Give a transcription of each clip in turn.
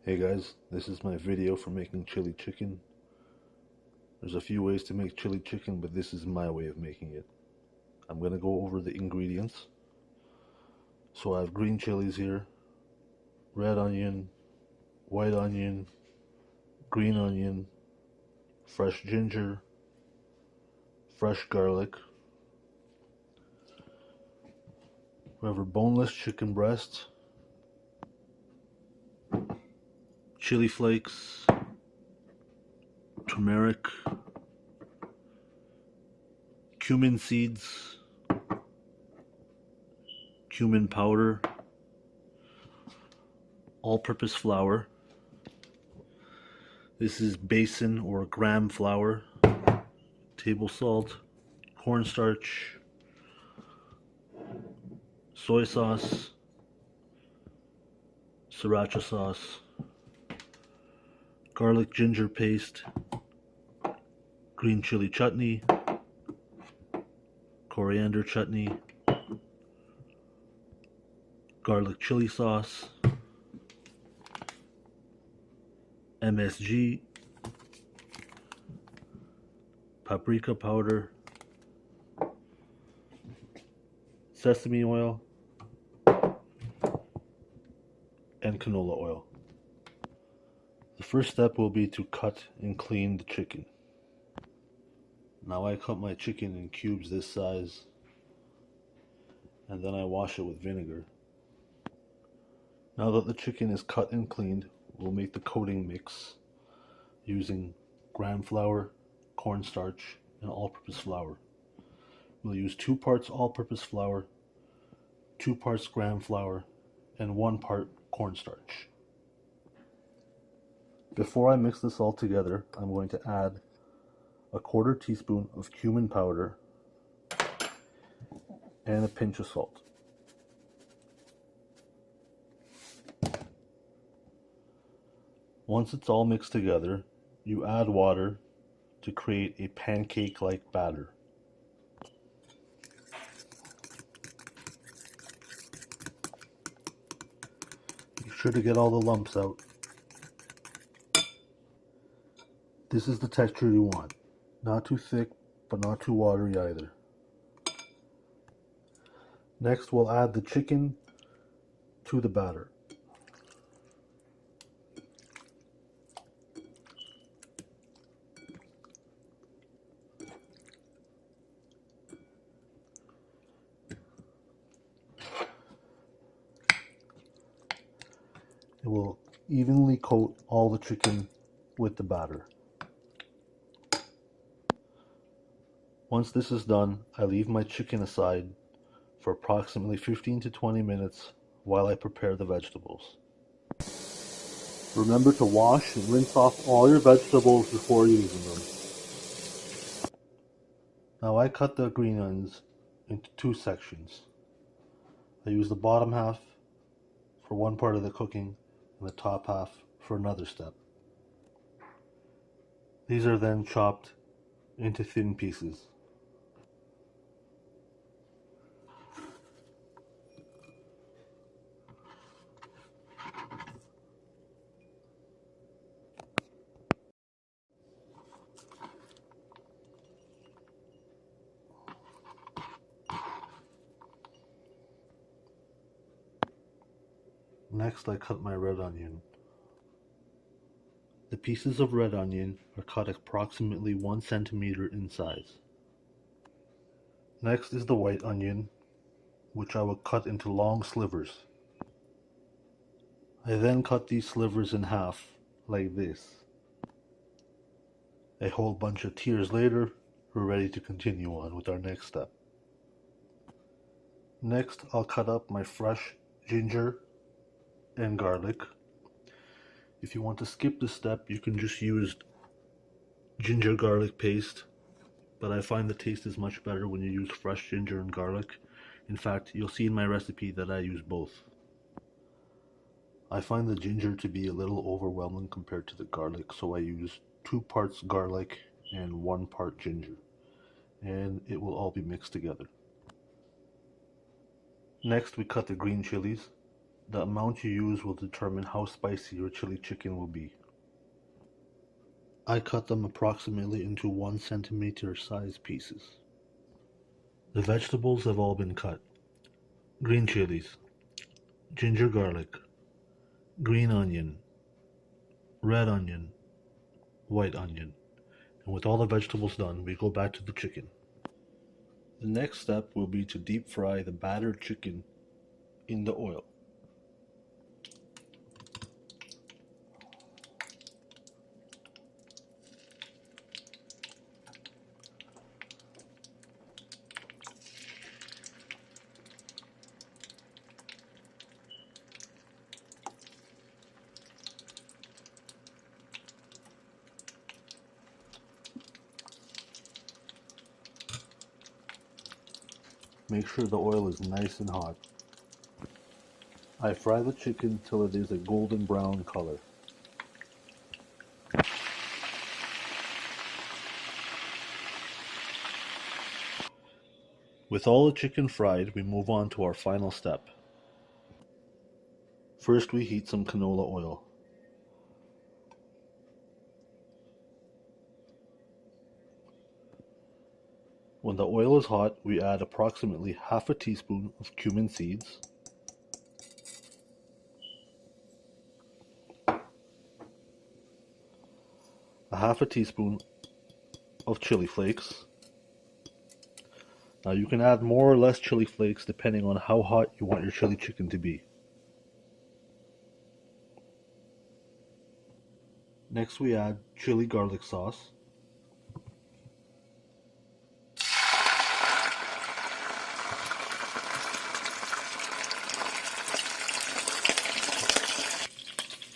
Hey guys, this is my video for making chili chicken. There's a few ways to make chili chicken, but this is my way of making it. I'm going to go over the ingredients. So I have green chilies here, red onion, white onion, green onion, fresh ginger, fresh garlic. We have our boneless chicken breast, chili flakes, turmeric, cumin seeds, cumin powder, all-purpose flour. This is basin or gram flour, table salt, cornstarch, soy sauce, Sriracha Sauce, garlic ginger paste, Green Chili Chutney, Coriander Chutney, garlic chili sauce, MSG, paprika powder, sesame oil, and canola oil. The first step will be to cut and clean the chicken. Now I cut my chicken in cubes this size, and then I wash it with vinegar. Now that the chicken is cut and cleaned, we'll make the coating mix using gram flour, cornstarch, and all-purpose flour. We'll use 2 parts all-purpose flour, 2 parts gram flour, and 1 part cornstarch. Before I mix this all together, I'm going to add a 1/4 teaspoon of cumin powder and a pinch of salt. Once it's all mixed together, you add water to create a pancake-like batter. Be sure to get all the lumps out. This is the texture you want. Not too thick, but not too watery either. Next, we'll add the chicken to the batter. It will evenly coat all the chicken with the batter. Once this is done, I leave my chicken aside for approximately 15 to 20 minutes while I prepare the vegetables. Remember to wash and rinse off all your vegetables before using them. Now I cut the green onions into 2 sections. I use the bottom half for one part of the cooking and the top half for another step. These are then chopped into thin pieces. Next, I cut my red onion. The pieces of red onion are cut approximately 1 centimeter in size. Next is the white onion, which I will cut into long slivers. I then cut these slivers in half, like this. A whole bunch of tears later, we're ready to continue on with our next step. Next, I'll cut up my fresh ginger and garlic. If you want to skip this step, you can just use ginger garlic paste, but I find the taste is much better when you use fresh ginger and garlic. In fact, you'll see in my recipe that I use both. I find the ginger to be a little overwhelming compared to the garlic, so I use 2 parts garlic and 1 part ginger, and it will all be mixed together. Next, we cut the green chilies. The amount you use will determine how spicy your chili chicken will be. I cut them approximately into 1 centimeter size pieces. The vegetables have all been cut. Green chilies, ginger garlic, green onion, red onion, white onion. And with all the vegetables done, we go back to the chicken. The next step will be to deep fry the battered chicken in the oil. Make sure the oil is nice and hot. I fry the chicken till it is a golden brown color. With all the chicken fried, we move on to our final step. First, we heat some canola oil. When the oil is hot, we add approximately half a teaspoon of cumin seeds, a half a teaspoon of chili flakes. Now you can add more or less chili flakes depending on how hot you want your chili chicken to be. Next we add chili garlic sauce.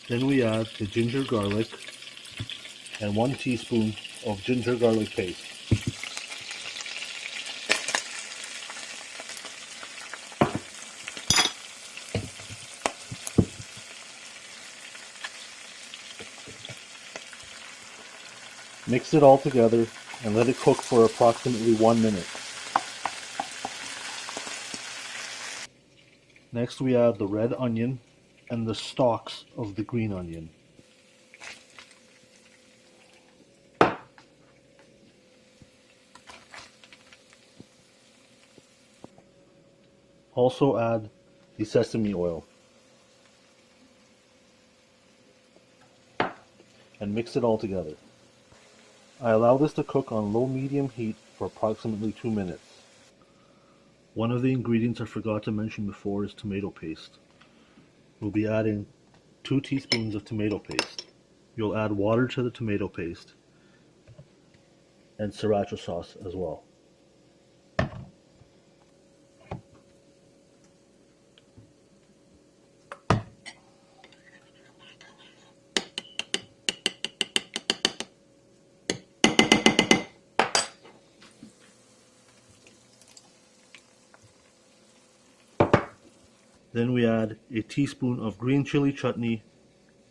Then we add the ginger garlic and 1 teaspoon of ginger garlic paste. Mix it all together and let it cook for approximately 1 minute. Next we add the red onion and the stalks of the green onion. Also add the sesame oil and mix it all together. I allow this to cook on low-medium heat for approximately 2 minutes. One of the ingredients I forgot to mention before is tomato paste. We'll be adding 2 teaspoons of tomato paste. You'll add water to the tomato paste and Sriracha sauce as well. Then we add a teaspoon of Green Chili Chutney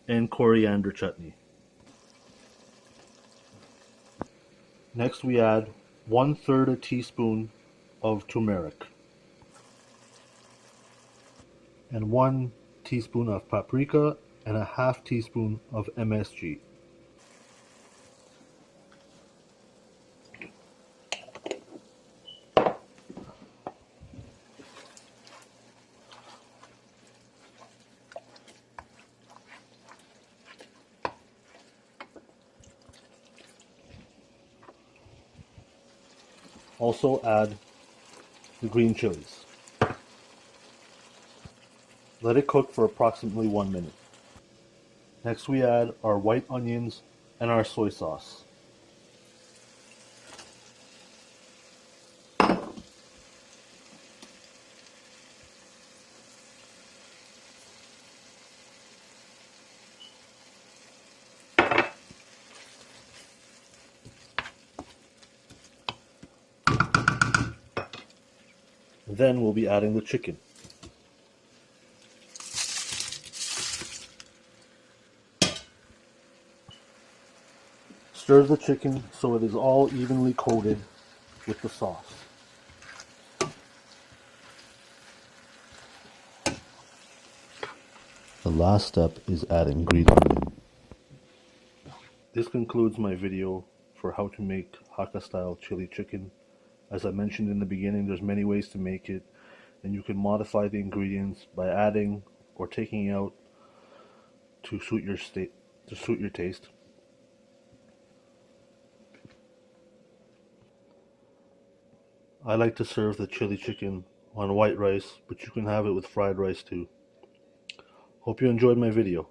and Coriander Chutney. Next we add 1/3 a teaspoon of turmeric and 1 teaspoon of paprika and a half teaspoon of MSG. Also add the green chilies. Let it cook for approximately 1 minute. Next we add our white onions and our soy sauce. Then we'll be adding the chicken. Stir the chicken so it is all evenly coated with the sauce. last step is adding green onion. This concludes my video for how to make Hakka style chili chicken. As I mentioned in the beginning, there's many ways to make it, and you can modify the ingredients by adding or taking out to suit your taste. I like to serve the chili chicken on white rice, but you can have it with fried rice too. Hope you enjoyed my video.